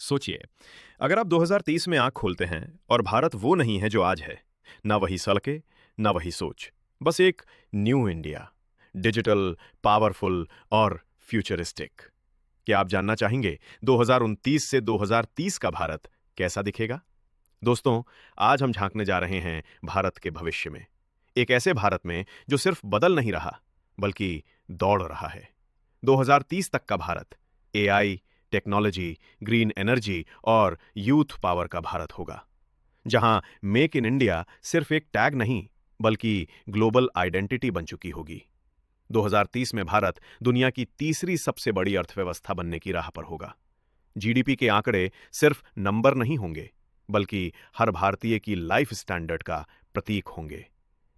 सोचिए, अगर आप 2030 में आंख खोलते हैं और भारत वो नहीं है जो आज है, ना वही सड़कें, ना वही सोच, बस एक न्यू इंडिया, डिजिटल, पावरफुल और फ्यूचरिस्टिक। क्या आप जानना चाहेंगे 2029 से 2030 का भारत कैसा दिखेगा? दोस्तों, आज हम झांकने जा रहे हैं भारत के भविष्य में। एक ऐसे भारत में जो सिर्फ बदल नहीं रहा, बल्कि दौड़ रहा है। 2030 तक का Bharat AI, technology, green energy और यूथ पावर का भारत होगा, जहां मेक इन इंडिया सिर्फ एक टैग नहीं, बल्कि ग्लोबल आइडेंटिटी बन चुकी होगी। 2030 में भारत दुनिया की तीसरी सबसे बड़ी अर्थव्यवस्था बनने की राह पर होगा। जीडीपी के आंकड़े सिर्फ नंबर नहीं होंगे, बल्कि हर भारतीय की लाइफ स्टैंडर्ड का प्रतीक होंगे।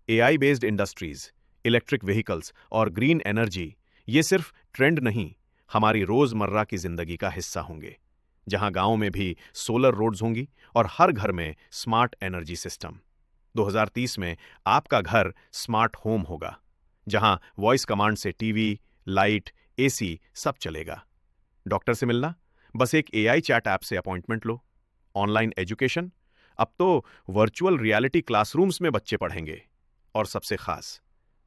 AI based industries, electric vehicles और ग्रीन एनर्जी ये सिर्फ ट्रेंड नहीं, हमारी रोजमर्रा की जिंदगी का हिस्सा होंगे, जहां गांव में भी सोलर रोड्स होंगी और हर घर में स्मार्ट एनर्जी सिस्टम। 2030 में आपका घर स्मार्ट होम होगा, जहां वॉइस कमांड से टीवी, लाइट, एसी सब चलेगा। डॉक्टर से मिलना, बस एक एआई चैट ऐप से अपॉइंटमेंट लो। ऑनलाइन एजुकेशन, अब तो वर्चुअल रियलिटी क्लासरूम्स में बच्चे पढ़ेंगे। और सबसे खास,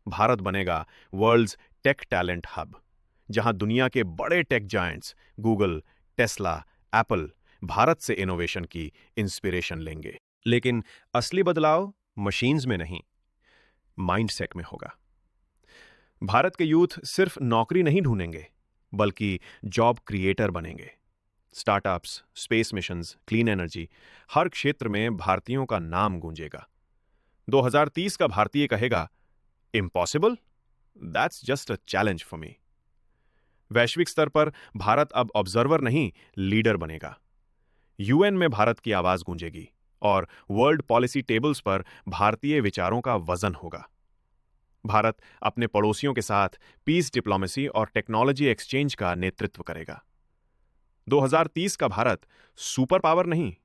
भारत बनेगा वर्ल्ड्स टेक टैलेंट हब, जहां दुनिया के बड़े tech giants Google, Tesla, Apple Bharat से इनोवेशन की इंस्पिरेशन लेंगे। लेकिन असली बदलाव मशीन्स में नहीं, माइंडसेट में होगा। भारत के यूथ सिर्फ नौकरी नहीं ढूंढेंगे, बल्कि जॉब क्रिएटर बनेंगे। Startups, space missions, clean energy, हर क्षेत्र में भारतीयों का नाम गूंजेगा। 2030 का भारतीय कहेगा, impossible? That's just a challenge for me. वैश्विक स्तर पर भारत अब ऑब्जर्वर नहीं, लीडर बनेगा। यूएन में भारत की आवाज गूंजेगी और वर्ल्ड पॉलिसी टेबल्स पर भारतीय विचारों का वजन होगा। भारत अपने पड़ोसियों के साथ पीस डिप्लोमेसी और टेक्नोलॉजी एक्सचेंज का नेतृत्व करेगा। 2030 का भारत सुपर पावर नहीं,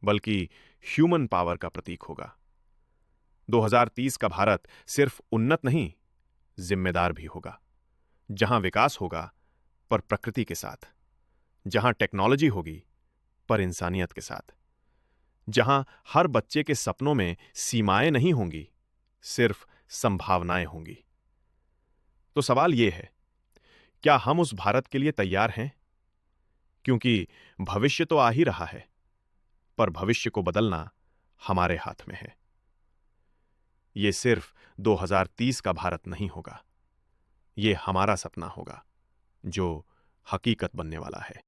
बल्कि ह्यूमन पावर का प्रतीक होगा। 2030 का भारत सिर्फ उन्नत नहीं, जिम्मेदार भी होगा, जहां विकास होगा पर प्रकृति के साथ, जहां टेक्नोलॉजी होगी पर इंसानियत के साथ, जहां हर बच्चे के सपनों में सीमाएं नहीं होंगी, सिर्फ संभावनाएं होंगी। तो सवाल यह है, क्या हम उस भारत के लिए तैयार हैं? क्योंकि भविष्य तो आ ही रहा है, पर भविष्य को बदलना हमारे हाथ में है। यह सिर्फ 2030 का भारत नहीं होगा, यह हमारा सपना होगा, जो हकीकत बनने वाला है।